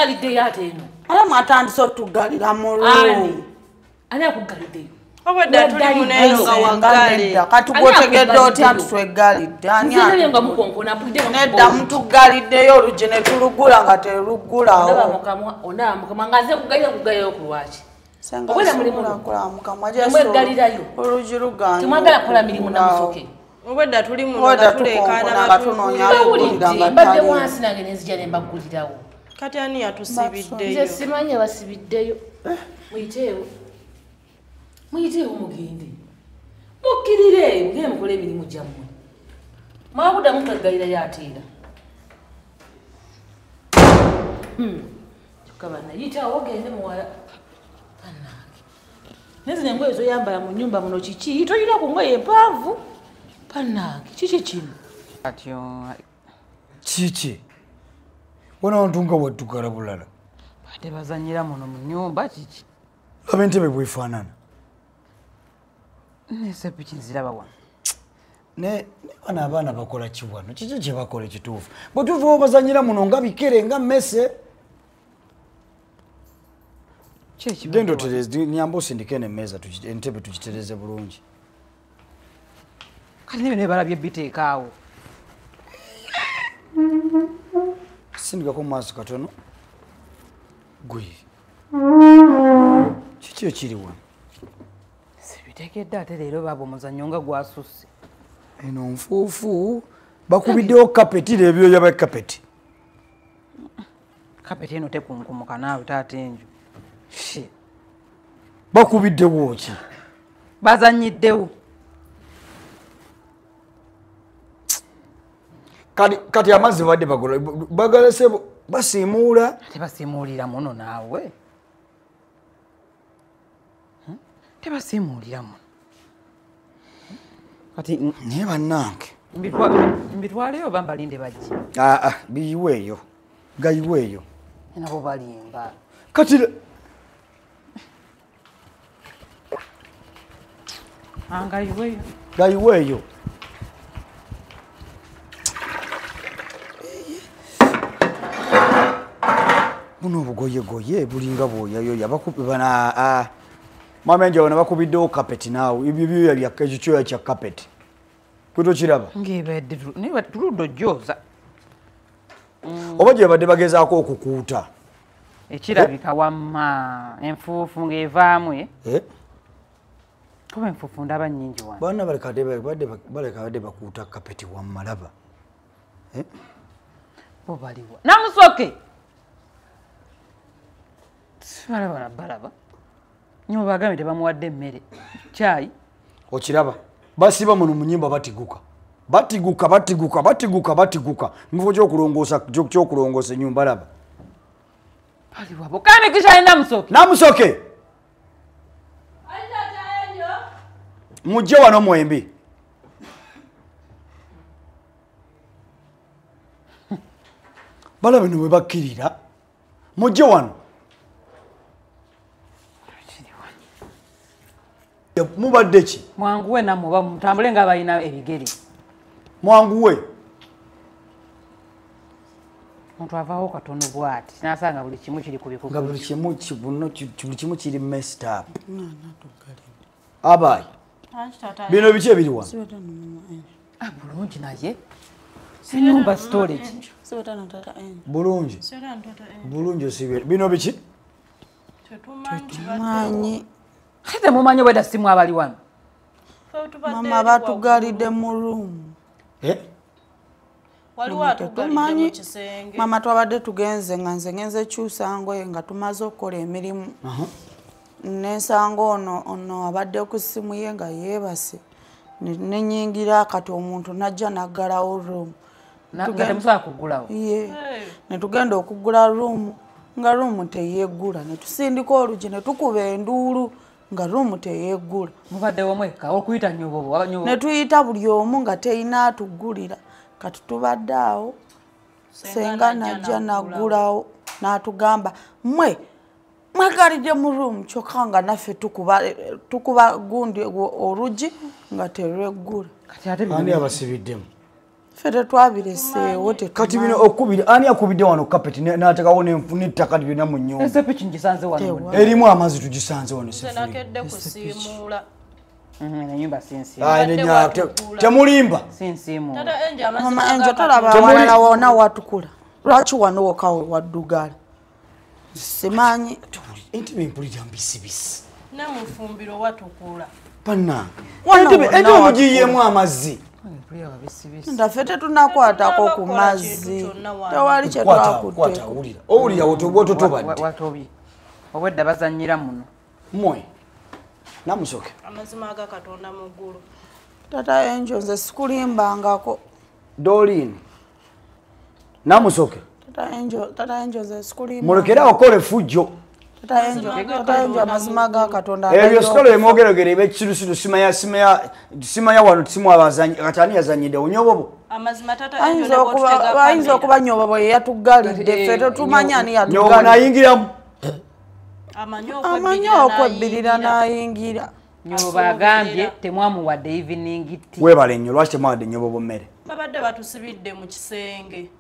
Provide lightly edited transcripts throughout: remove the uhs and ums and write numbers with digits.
agalidde yate eno ala mwatandise otugalira mu rumu ani akugaliddeyo obadde tuli muneno nga wagale kati gwotegedde otya tutwegalidde nga mukonkona nedda mutugaliddeyo oluggi ne tulugula nga teruggulawo ondaba mukama nga nze kugalirayo ku lwaki obwera mulimumwegalirayo oluggi luganyu temwagala kukola mirimu namusoke obadde tuli muno nga tuleekaana batunoonyawulidde mbadde wansi nange nenzija ne mbaggulirawo kati ani yatusibiddeyo nze simanyi basibiddeyo muyiteewo mugende mukkirire mugende mukole emirimu gyammwe mwabuddamu mukaggalirayo ateera kyokka bannayitawo ogende muwala bannange nezino engoye zoyambala mu nnyumba muno kiki toyina ku ngoye empanvu bannange kiki kino kiki wona wantunga waddugala bulala bate bazanyira muno mu nnyumba kiki laba entebe bwefaanana nesepiki nziraba wano ne bano abaana bakola ki wano kiki kye bakola ekituufu bwe tuva bazanyira muno nga bikere nga mmese genda otereze nyamba osindike nemmeeza entebe tukitereze bulungi kati nebe nebalabye biteekaawo sindikako mu maaso katono gwe kiki ekiri wano sibiteekedde ate leero baaba omuzannyo nga gwasusse eno nfuufu bakubiddewo kapeti n'ebyoya bya kapeti kapeti eno tekunkumuka naawe taata enju bakubiddewo ki bazanyiddewo kati amazzi badde bagalese basiimuula tebasiimuulira muno naawe tebasiimuulira muno kati naye bannange mbitwaleyo oba mbalinde bajje biyiweeyo gayiweeyo nabo balimba kati angayiweeyo gayiweeyo buno obugoyegoye bulinga bwoyayoya bakubibana mama enje wana bakubiddewo kapeti naawe ebyo byoya byakekyoya kya kapeti kwetokiraba ngibedde niba tuludde ojjooza oba gye badde bagezaako okukuuta ekirabika wamma enfuufu ng'evaamu kuba enfuufu ndaba nnyingi wano baana baleka badde bakuuta kapeti wammalaba bo baliwa namusoke sibalaba balaba nyo bagambe tebamuwadde emmere kyayi okiraba basiba muno mu nnyimba batiguka mufo kyokulongoosa ennyumba laba baliwabo kandi kishaye namusoke mujje wano mwembi balaba ne bwe bakkirira mujje wano mubadde ki mwanguwe nammwe oba mutambule nga balina ebigere mwanguwe omuntu avaawo katono bwati nasanga buli kimu kiri ku bikugu nga buli kimu kiri messed up abayi bino biki ebiri wano bulungi naye sinyumba storage bulungi osibye bino biki tetumanyi kate mumanyi obwedda simu abali wano mama batugalidde mu rumu tetumanyi mama twabadde tugenze nga nze ngenze kyusa ngoye nga tumaze okukola emirimu nensanga ono abadde ku ssimu ye nga yeebase nenyingira kati omuntu najja naggalawo rumu netugenda okugula rumu nga rumu teyeggula netusindika oluggi netukuba enduulu nga rumu teyeggula mubaddewo mwekka okuyita nyobo netuyita buli omu nga teyina atuggulira kati tubadde awo senga najja naggulawo n'atugamba mwegalidde mu rumu kyokka nga naffe tukuba gundi oluggi nga terweggula ani abasibiddemu fete twabireseewo kati bino okubira ani akubidde wano carpet n'atekawo n'ettaka lyonna mu nnyumba ese piki ngisanze wano erimu amazzi tugisanze wano nakedde kusiimuula enyumba temulimba sinsiimuula mama enjo tolaba walala wona watukula lwaki wano wokawe waddugala simanyi entebe empulira mbisibisi namufumbiro watukula panna entebe mugiyemu amazzi ndaffe tetunakwatako ku mazzi tewali kyetwakutte owulira wotobadde watobi obwedda bazanyira muno mwe namusoke amazima aga katonda mu ggulu tata enjo nze sikulimbangako dolini namusoke tata enjo nze sikulimba mulekere okole fujjo tata enjo amazima ga katonda ebyo sikolo emwogerogere ebekisirusiru simanya wano tisimu abazanyi katani yazanyidde onyobobo ayinza okuba nyobobo yeyatuggalidde ffe tetumanya ani nyobobo nayingiramu amanyi okwebbirira n'ayingira nyobobo agambye temwamuwadde evening tea webale nnyo lwaki temwawadde nyobobo mmere babadde batusibidde mu kisenge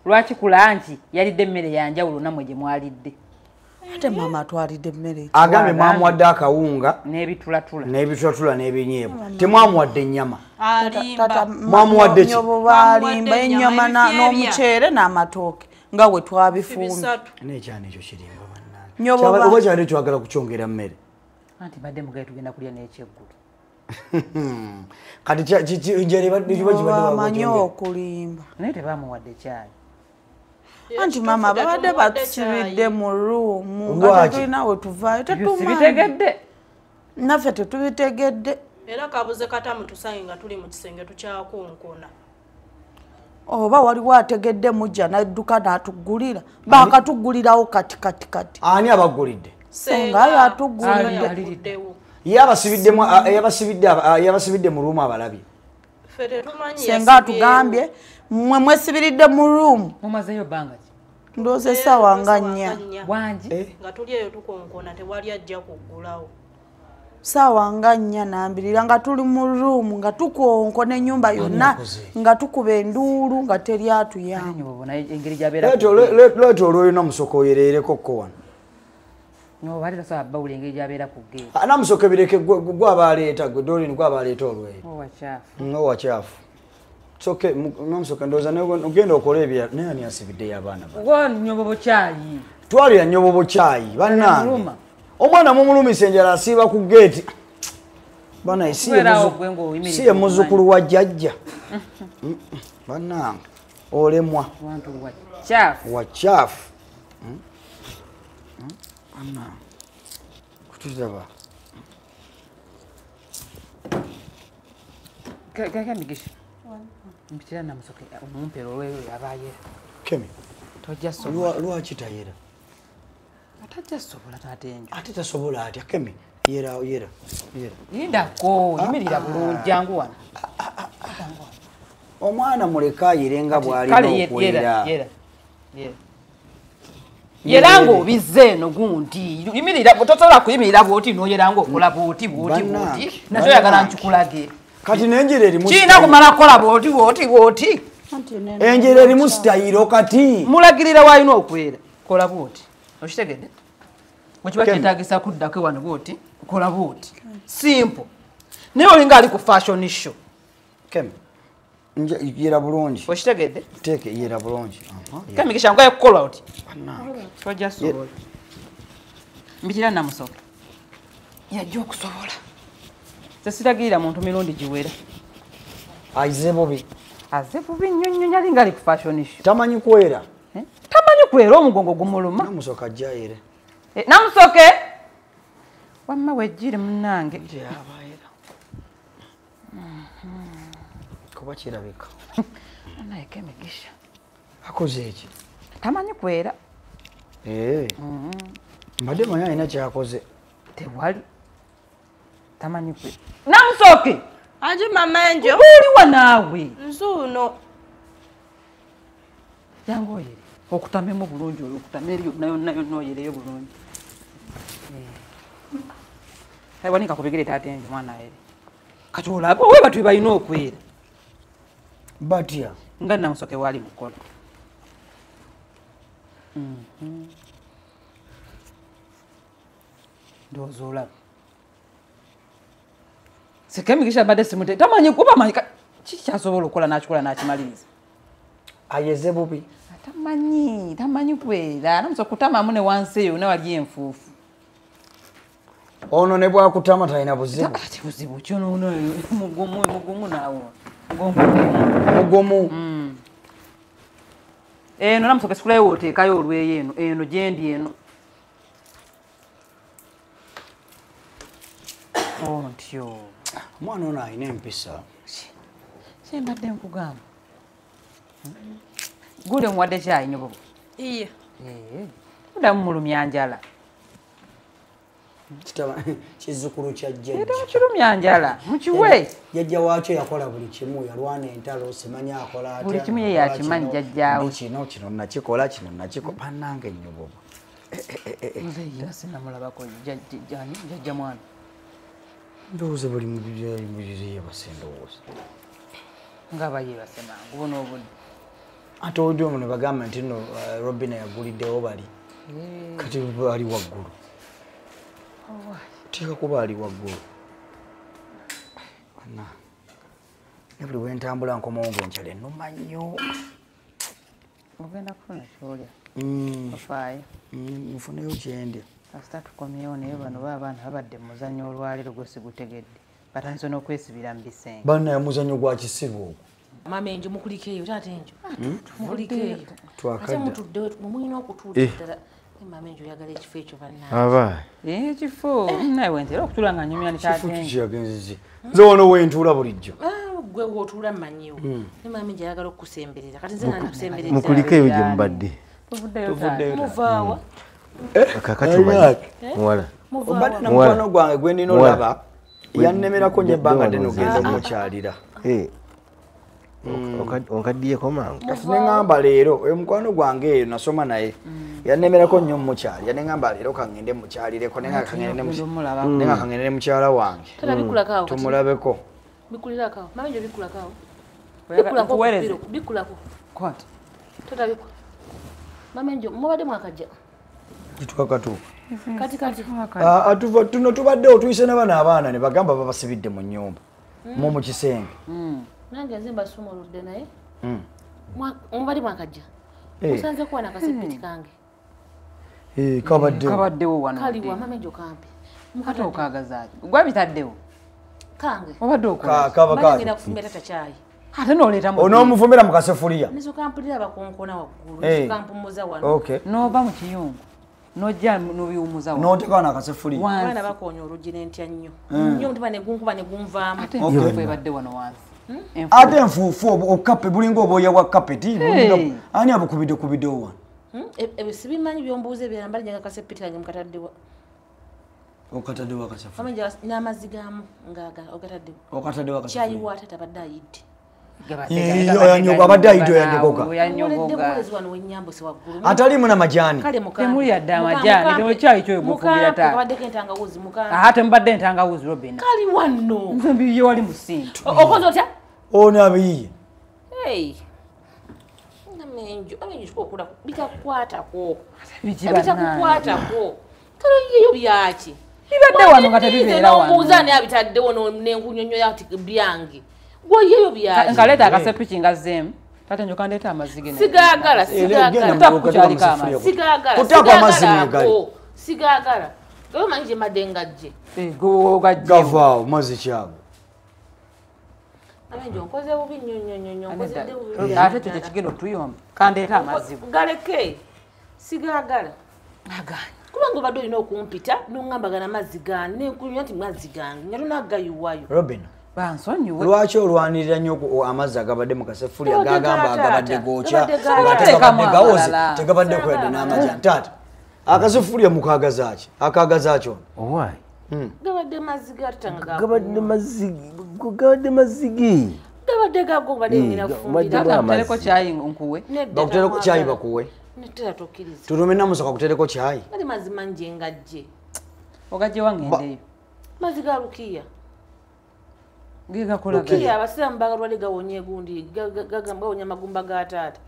lwaki kulanki yalidde emmere yanjawulo namwe gye mwalidde ate mama atwalidde emmere agambye mwamuwadde akawunga n'ebitulatula n'ebinyeebwa temwamuwadde ennyama mwamuwadde nyobobo alimba ennyama n'omuceere n'amatooke nga bwe twabifumbye n'ekyana ekyo kirimba nyoboba kyali kyagala kukyongera mmere anti badde mugaye tugenda kulya n'ekyeggulu kati amanyi okulimba naye tebamuwadde kyayi anti mama babadde batusibidde mu ruumu nga tetulina we tuvaayo tetubitegedde naffe tetubitegedde era kabuze katamu tusange nga tuli mu kisenge tukyakunkuna oba waliwo ategedde mujja n'edduka n'atuggulira baakatuggulirawo kati ani abaggulidde sengayo atuggulidde yabasibidde mu ruumu abalabye senga atugambye mmwe mwesibiridde mu ruumu mumazeyo bbanga ki ndowooza essaawa nga nnya wangi nga tuli eyo tukonkona tewali ajja kuggulawo saawa nga nnya nambirira nga tuli mu ruumu nga tukonkona ennyumba yonna nga tukuba enduulu nga teri atuyamba leeta olwoyo namusoka oyereerekokko wano namusoka bireke gwabaleeta dolini gwabaleeta olweyo owakyafu soke namusoka ndowooza ogenda okola ebya naye ani asibiddeyo abaana nyobobo kyayi twalira nyobobo kyayi bannange omwana mumulumisa enjala asiiba ku geeti bana si ye muzzukulu wa jjajja bannange olemwa wakyafu kutuzaba kakamigisha mpitira namusoke omumpero olweyo yabaye kemi tojja sobola lwaki tayera atajja sobola tate enjo ate tasobola atya kemi yera yindako yimirira bulungi jangu wano omwana muleka ayirenga bw'alina okwera yera ng'obizze eno gundi yimirira tosobola kuyimirira bwoti n'oyera ng'okola bwoti nakyo yagala nkikulage kati n'enjera erimu kiina kumala kukola bwoti enjera erimu sitayiro kati mulagirira waalina okwera kola bwoti okitegedde bwekiba kyetaagisa kuddako wano bwoti kola bwoti simple naye olinga ali ku fashion show kemi yera bulungi okitegedde teeke yera bulungi kemigisha ngaye kukola oti tojja sobola mbitira namusoka yajja okusobola sesiragirira muntu mirundi giwera aize bubi aze bubi nnyo alinga ali ku fashion show tamanyi kwera tamanyi kwera omugongo gumuluma namusoka ajja yere namusoke wamma wejjire munnange abaera kuba kirabika naye kemigisha akoze eki tamanyi kwera mbadde manyi alina kyakoze tewali tamanyi kwera namusoke anji mama enjo buuliwa naawe nzuuno jangu oyere okutamemu bulungi oyo okutama eri yonna oyereyo bulungi wanika kubigere taata enjo mwana eri kati olaba we batu balina okwera batya nga namusoke wali mukono ndowooza olaba sikemigisha badde simute tamanyi kuba manyi kikyasobola okukola nakikola nakimaliriza ayeze bubi tamanyi kwera namusoka kutamamu ne wansi eyo newali enfuufu ono ne bwakutama talina buzibu ati buzibu kyonono mugumu naawo mugumu eno namusoka sikulayo woteekayo olweyo eno gyendi eno ontyo omwana ono alina empisa kyembadde nkugamba gule muwadde kyayi nyo bobo iye mudamu mulumya njala kizzukulu kya era mukirumya njala mukiwe jjajja waakyo yakola buli kimu yalwana entalo simanya akola buli kimu ye yakimanyi jjajjaawe kino nakikola kino nakikola bannange nnyo bobo nze sinamulabako jjajja mwana ndowooza bali mubiririye basendowooza nga bayebase mangu bona obudde ate odi omu ne bagamba nti no robina yaguliddewo bali kati bali waggulu teeka kuba ali waggulu ana ne buli wentambula nkomawo ngaenkyala ennuma nnyo ogenda kufuna kyolya ofaayo nfuneyo kyendya kasita tukomyewo naye bano baabaana babadde muzannyo olwaleero gwe sigutegedde batandise n'okwesibira mu bisenge bannaye muzannyo gwa kisiru ogwo mama enjo mukuliko eyo taata enjo mukuliko eyo ate twakadda mutuddewo mumulina okutuuta ddala mama enjo oyagala ekifo ekyo bannange aba ekifo naye wentera okutula nga nyumya ni kifo taata enjo kikiyagenzezi nze wano wentuula bulijjo gwe wootuula mmanyiwo ne mama enjo ayagala okukusemberera kati nze nandikusembereza mukuliko eyo gye mubadde tuvuddeyo muvaawa kakati omanyi muwala obadde na mukwano gwange gwe ndina olaba yannemerako nyo ebbanga ddene ogenda omukyalira onkaddiyeko mangu kati neŋŋamba leero oyo mukwano gwange eyo nasoma naye yannemerako nnyo mumukyali yaneŋŋamba leero kaŋŋende mukyalireko nenga kaŋŋende ne mukyala wange tata bikulakaawo tumulabeko bikulirakawo mama enjo bikulakaawo nkuweereze bikulako kwati tata bikula mama enjo mubadde mwakajja kitwakatuuka kati tuno tubaddewo tuyise n'abana abaana ne bagamba babasibidde mu nnyumba mu mukisenge nange nze mbasumuludde naye mubadde mwakajja musanze kuwa nakasepiti kange kabaddewo wano kaliwa mama enjo kampi ate okaagazaaki gwabitaddewo kange obadde okagenda kufumira tata kyayi ate noleeta onoomuvumira mu kasefuliya nisokampulira bakonkona waggulu nisokampumuza wano n'oba mu kiyungu n'ojja n'obiwumuza wano n'oteekawo n'akasefuliya abaana bakonya oluggi n'entya nnyo nnyo omutima ne gunkuba ne gunvaamu ate enfuufu ebadde wano wansi ate enfuufu okape bulinga obwoya bwa kapeti ani abukubiddekubiddewo wano ebyo sibimanyi byombuuza ebyambala njaga kasepiti kange mukataddewa okataddewo akasefuliya n'amazzi gaamu ogataddewo okataddewo kyayi wa tata abadde ayidde abadde ayidde oyanyogoga wano wenyambuse waggulu atalimu n'amajaani temuli yadde amajaani ekyayi kyoyo gufumira tabaddeko entangawuzi ate mubadde entangawuzi robina kali wano nze mbiye wali mu sinto okoze otya ono abiyiye amenjo kikokula bitakukwatako bitakukwatako kalo yeyo byaki bibadde wano nga tebibeera wano n'omuuza ani abitaddewo n'enkunyonyoya ati byange gwe yeyo byaki nkaleeta akasepiki ngazzeemu tate njo kandeeta amazzi ge sigagala sigagala oyo manyi gye mbadde ngajje gavaawo mazzi kyago amenjo nkoze bubi nnyo nkozedde bubi ate ekyo kyekigenda otuyomba kandeeta amazzi galeke sigagala kubanga obadde olina okumpita noŋŋambagana amazzi gani nenkunywa nti mazzi gange nga tonagayiwayo robina bansonyiwe lwaki olwanirira nnyo amazzi agabadde mu kasefuliya gagamba agabadde gookya tegabadde kwedde n'amajani taata akasefuliya mukagazaaki akagazaaki ono owaayi gabadde mazzi gabadde mazzi gi gabadde gago badde ngina kufumbirabakutereko kyayi nkuwe bakutereko kyayi bakuwe netera tokkiriza tulume namusoka kutereko kyayi ali mazzi mangi engajje ogajje wangendeyo mazzi ga lukiya Ngigakola Rukia abasiramu bagalwale gawonye gundi gagamba wonya magumba ga taata.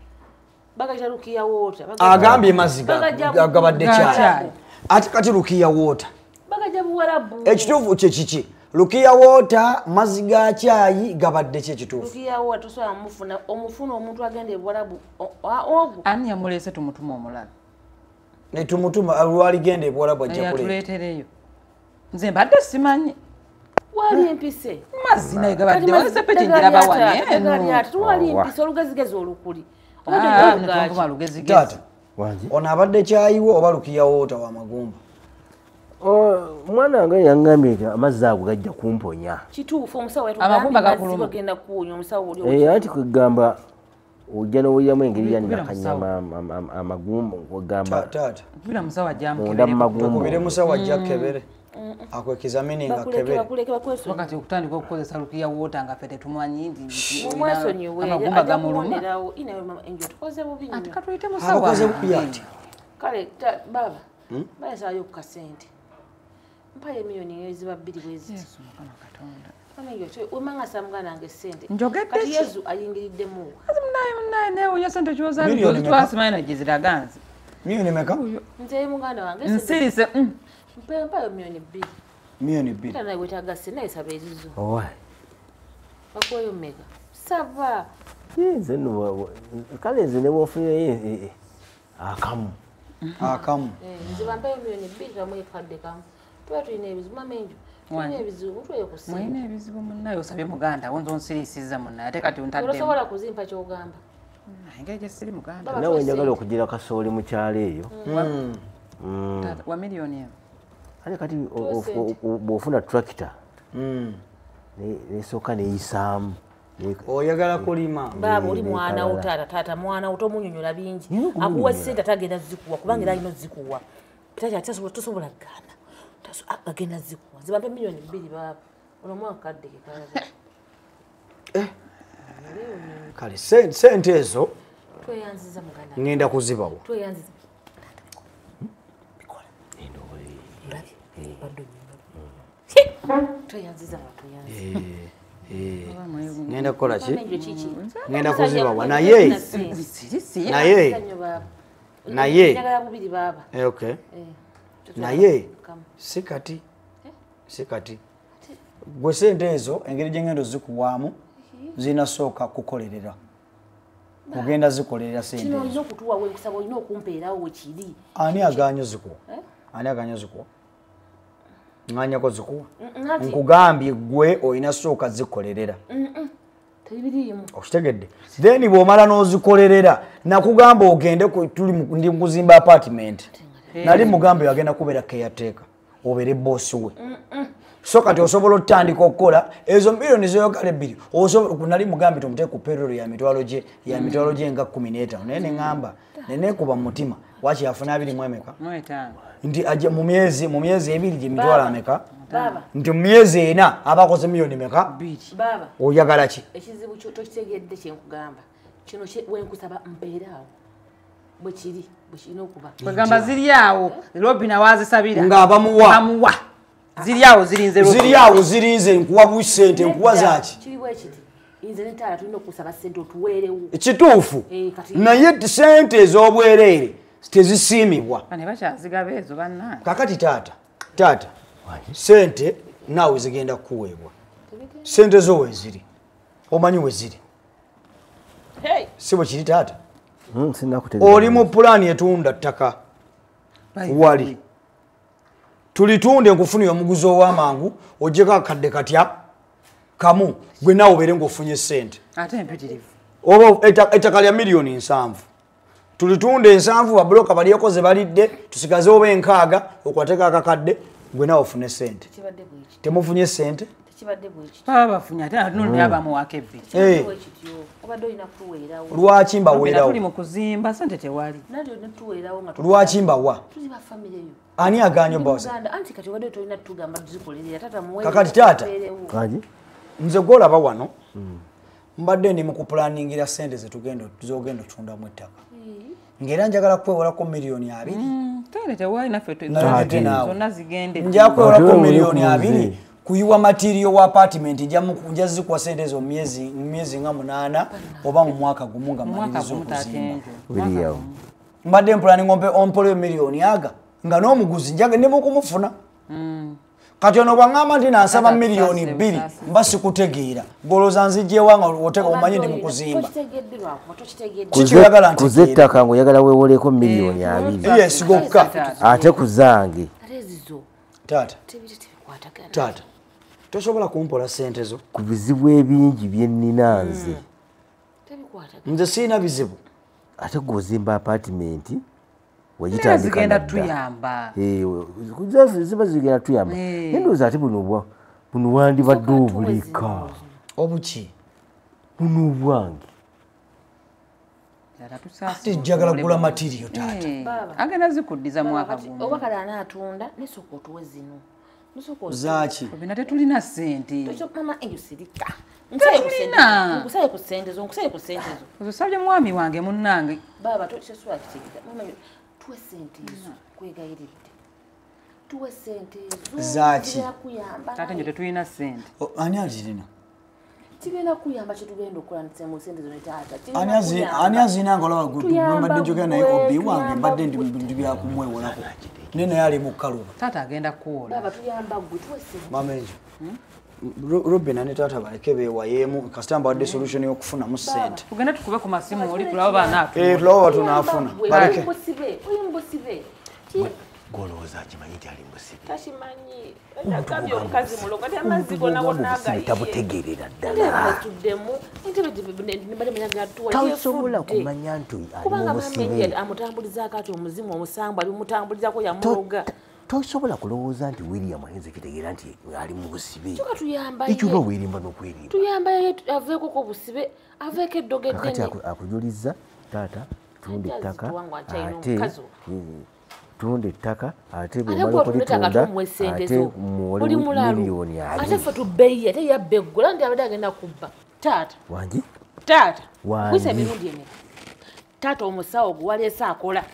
Bagaja Rukia water. Agambye maziga gabadde chai. Ati kati Rukia water. Bagaja buwarabu. Ekituufu kye kiki? Rukia water maziga chai gabadde kye ekituufu. Rukia water tosobola omufuna omuntu agenda ebuwarabu. Ogu. Ani yamulese tumutuma omulala. Ne tumutuma alwali genda ebuwarabu ajja Ya kuleta. tuletereyo. Nze mbadde simanyi. Wali empise. Mazina gabadde wase pete ngira bawane. Wali empise olugezigezi olukuli. Tata. Ono abadde kyayiwo oba Rukia water wa magumba. Mwana wange yangambye nti amazzi ago gajja kumponya. Kituufu omusawo Amagumba gakuluma. bagenda kuwonya omusawo oli. Anti kwegamba ojja n'owuliramu engeri yanakanyama amagumba kwegamba Tata. Kubira musawa jamu munda mu magumba. Kubire musawo ajja kebere. Akwekeza meaning akebere. Wakati okutandika okukozesa Rukia water nga fete tumwanyi ndi. Mwesonyiwe. Amagumba gamuluma. Inawe mama enjo tukoze bubi nnyo. Ati katuyite musawa. Abakoze bupyati. Kale baba. Bayasayo ku kasente. Mpaye miliyoni eziba 2 bwezi. Yesu mukama Katonda. Kale umanga samugana nge sente. Njogedde Kati ki? Yesu ayingiriddemu. Azi munaye newe yo sente kyoza Miliyoni meka? twasimaye giziraganzi. Miliyoni meka? Nze muganda wange Nsirise. mpaye miliyoni 2. Miliyoni 2. Tana wetaga sente esaba ezizo. Owa. Bakoyo mega. Sava. Nze no kale nze ne wofuye akamu. Akamu. Nze bampaye miliyoni 2 tamwe kadde kamu. Tuba tulina ebizibu mamenjo. Tulina ebizibu tuye ku sente. Mwine ebizibu munnaye osabye muganda wonzo nsirisiza munnaye ate kati untadde. Osobola kuzimpa kyogamba. Engeri siri muganda. Nawe njagala okugira kasooli mu kyalo eyo. Wa miliyoni eyo. Ate kati bw'ofuna tractor nesooka neyisaamu. Oyagala kulima. Baba oli mwana utata tata mwana utomunyonyola bingi. Akuwa sente tagenda zikuwa kubanga era alina zikuwa. Tata tosobola gana. Taso agenda zikuwa. Zibampe miliyoni 2 baba. Ono mwaka kadde kale. Kale sente ezo Tweyanziza muganda. ngenda kuzibawo. Tweyanziza. Tweyanziza Ngenda kukola ki? Ngenda kuzibawa naye njagala bubiri baba. Okay. Naye sikati gwe sente ezo engeri gyengendo zikuwaamu zinasooka kukolerera. Kugenda zikolerera sente Kino ezo. olina okutuwa wenkusaba olina okumpeerawo wekiri. Ani aganya zikuwa? Ani aganya zikuwa? Nganyako zikuwa? Nkugambye gwe olina sooka zikolerera. Tebiriimu. Okitegedde? Then bw'omala n'ozikolerera nakugamba ogende ndi kuzimba apartment. Nali mugambe yagenda kubeera caretaker obeere boss we. So kati osobola otandika okukola ezo miliyoni zoyogale 2 osobola nali mugambe tumuteeke ku payroll ya mitwalo gye nga 15 nene ngamba nene kuba mutima wachi afuna 2 mwemeka ndi aje mu myezi 2 gye mitwalo ameka Baba. ndi mu myezi 4 abakoze miliyoni meka 2. Baba. oyagala ki? Ekizibu kyo tokitegedde kyenkugamba. Kino wenkusaba mpeeraawo. Bwe kiri okuba. Kwegamba ziri awo Robina wazisabira. Ng'abamuwa. Ziri awo zirinze Robina. Ziri awo zirinze nkuwa busente nkuwa zaki? Kiri bwe kiti. Inze netaala tulina okusaba sente otuweerewo. Ekituufu. Naye sente ez'obwereere tezisiimibwa. Ne bakyazigaba ezo bannange. Kakati taata sente naawe zigenda kuweebwa. Sente zo weziri. Omanyi weziri. Si bwe kiri taata? Oli mu pulaani etunda ttaka. Wali. Tulitunde nkufunira omuguzi ow'amangu ogyeko akadde katya kamu gwe naawe obeere ng'ofunye sente. Ate empitirivu. Oba ettaka lya miliyoni 7. Tulitunde 7 babuloka balyeko ze balidde tusigaze oba 6 okwateeka akakadde gwe naawe ofune sente. Temufunye sente? Baba bafunye ate atunulira abamuwaka 2. Obadde olina kuweerawo. Lwaki mbaweerawo? Tuli mu kuzimba sente tewali. Nalyo netuweerawo nga lwaki mbawa? tuziba family eyo. Ani aganya boss? Anti kati obadde tolina tugamba tuzikolerera tata muwe. Kakati taata. Nze golaba wano. Mbadde ndi mu kupulaningira sente zogenda otundamu ettaka. Ngera njagala kwewolako miliyoni 2. Tele tewali naffe zonna zigende. Nja kwewolako miliyoni 2 kuyiwa material wa apartment njazi kwa sente zo miezi nga 8 oba mu mwaka gumu nga malirizo okuzimba William mbadde mpulani ngombe ompolo milioni aga nga n'omuguzi njaga ne mukumufuna kati ono bwangamba nti nansaba milioni 2 mba sikutegeera goloza nzijje wanga oteka omanye ndi mukuzimba kuzettaka ngo yagala weewoleko milioni 2 yes gokka ate kuzange tata tosobola kumpola sente zo ku bizibu ebingi byenina nze nze siina bizibu ate gozimba apartment wagitandika tuyamba ziba zigenda tuyamba endowooza ate buno wandibadde obuleka obuki buno obwange ate njagala kugula material taata agenda zikuddiza mwaka gumu oba kale anaatunda nesooka otuwe zino zaki bina tetulina sente mama eyo sirika nkusaye ku sente zo ozosabye mwami wange munnange baba tokyesula kitegeka mama tuwe sente ezo kwegayiridde tuwe sente ezo zaki ate nyo tetulina sente ani azirina kigenda kuyamba kyetugenda okukola nsemu sente zo netaata ani azina ngolowa mbadde njogera naye obi wange mbadde ndi byakumwewolako ne naye ali mu kkaluba taata agenda kuwola baba tuyamba gwe tuwe sente mama enjo Robin ne taata baleke beewayeemu kasita mbadde solution y'okufunamu sente tugenda tukube ku masimu oli tulaba baana tulaba tunaafuna baleke oyimbusibe golowooza akimanyi nti ali musibe takimanyi agambye omukazi mulongo ati amazzi gonna gonagaye tabutegeerera ddala tuddemu tasobola kumanya nti ali musibe amutambulizaako ati omuzimu omusango abimutambulizako yamuloga tosobola kulowooza nti William ayinza kitegeera nti ali mu busibe tuyambaye ekyo oba weerimba n'okwerimba tuyambaye aveeko ko busibe aveeko eddogo kakati eddene akujuliza taata tunda ettaka tunda ettaka ate bwemala okulitunda ate muwole miliyoni ate fe tubbeyi ate yabba eggola ndi abadde agenda kubba taata wangi taata Wangi. kwisa emirundi emeka taata omusawo gwe waleese akola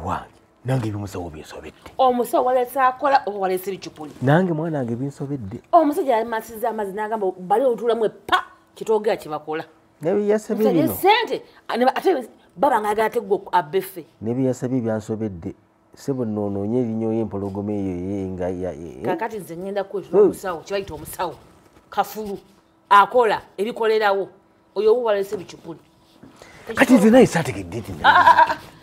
wange nange ebimusawo binsobedde omusawo waleese akola oba waleese bicupuli nange mwana wange binsobedde omusajja alimasiza amazzi n'agamba bali otulamu epa kitogera kyebakola nebiyasabye bino sente ate baba ng'agala teggwe abbefe nebiyasabye byansobedde sebo noonoonye erinnya y'empologoma eyo nga kakati nze ngenda kwetula omusawo kibayita omusawo kafulu akola ebikolerawo oyo oba waleese bicupuli kati nze naye saategedde nti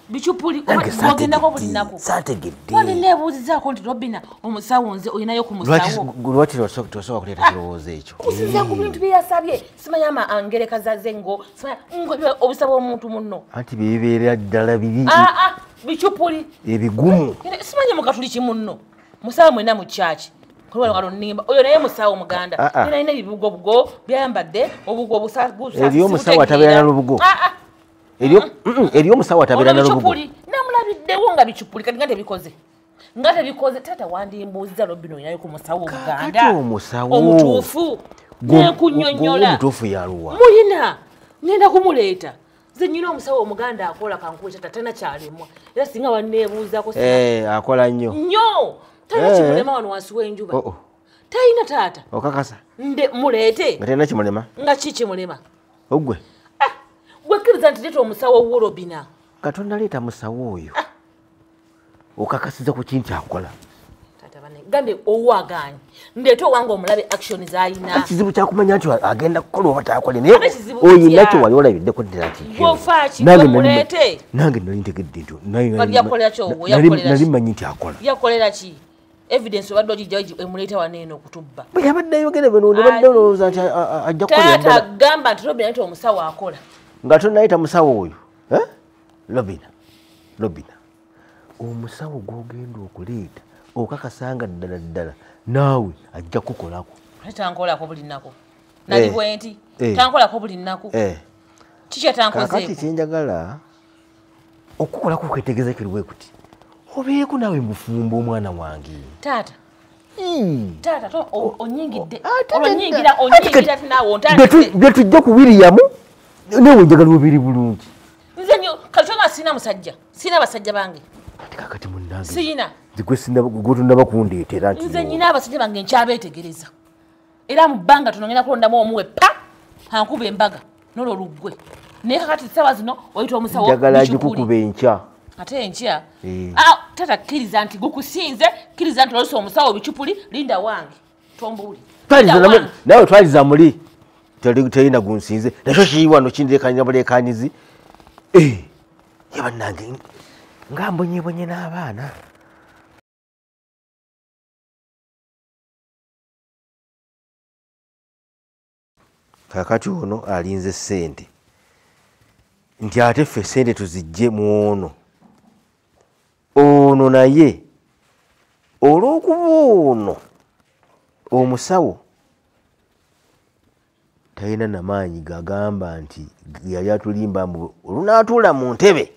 bicupuli ogendako buli nnaku saategedde wandi neebuuzizaako nti Robina omusawo nze olinayo ku musawo lwaki tosooka kuleeta kirowoozo ekyo kusinzira ku bintu bye yasabye simanyi angereka zaze ngo obusaba omuntu munno anti bibeera ddala biri bicupuli ebigumu simanyi mukatuli kimunno musawo mwena mu kyaki nimba oyo naye musawo muganda nalina ebibugobugo byayambadde obugo eriyo omusawo atabeera n'olubugo eriyo omusawo atabeera n'olubugo namulabiddewo nga bicupuli kati nga tebikoze taata wandimbuuziza Robin olinayo ku musawo omuganda omusawo omutuufu nekunyonyola omutuufu yaluwa mulina ngenda kumuleeta nze nyina omusawo omuganda akola kankuwe tata tana kyalemwa era singa wanneebuuzako akola nnyo nnyo talina kimulema wano wansi w'enjuba talina taata okakasa muleete nga talina kimulema nga ki kimulema ogwe gwekkiriza nti leeta omusawo wo Robina katonda leeta musawo oyo okakasiza ku kinti akola gambe owaganye ndeeta owange omulabe action zalina ekizibu kyakumanya nti agenda kukola oba taakole naye oyina kyo wali olabiddeko ddala muleete nange nali ntegedde nti nali manyi nti akola yakolera ki evidence obadde ogijja emuleeta waneeno okutubba bwe yabadde ayogera bino nebadde olowooza nti ajja taata agamba nti Robina nti omusawo akola nga tonayita musawo oyo Robina omusawo gwogenda okuleeta okakasanga ddala naawe ajja kukolako tankolako buli nnaku nali bwenti tankolako buli nnaku kikyatankozeeko kyenjagala okukolako kwetegeeza kiriwe kuti obeeko naawe mufumba omwana wange taata onyingidde olwonyingira tinaawe ontandise bye tujja ku William newe njagala obiri bulungi nze kati kyonga sirina musajja sirina basajja bange kakati munnange sirina gutundaba kundeetera nti nze nyina abasajja bange nkyabeetegereza era mu bbanga tono ngenda kulondamu omuwe pa ankuba embaga nolwo luggwe naye kakati ssaawa zino oyita omusawo njagala agikukuba enkya ate enkya tata kkiriza nti gukusinze kkiriza nti olusa omusawo bicupuli linda wange tombuuli nawe twaliza muli terina gunsinze nakyo kiri wano kindirekanira buleekanizi yabannange nga mbonyebonye n'abaana kakati ono alinze ssente nti ate ffe ssente tuzijje mu ono naye olw'okuba ono omusawo talina namaanyi gagamba nti yali atulimba mbu olunaatuula mu ntebe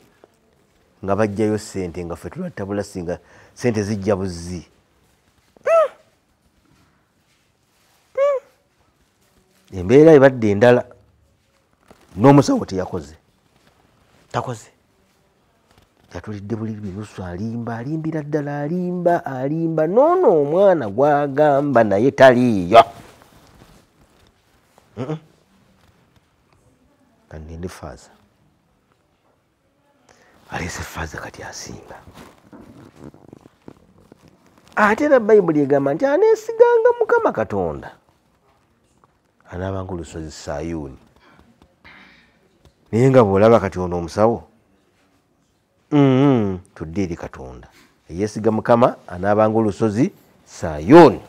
nga bajjayo ssente nga ffe tulattabula singa ssente zijja buzzi embeera ebadde endala n'omusawo teyakoze takoze yatulidde buli binusu alimbira ddala alimba noono omwana gwagamba naye taliiyo kanende faaza aleese faaza kati asinga ate era bayibuli egamba nti aneesiganga mukama katonda anaabanga olusozi sayuuni naye nga bw'olaba kati ono omusawo tudde eri katonda eyeesiga mukama anaabanga olusozi sayuuni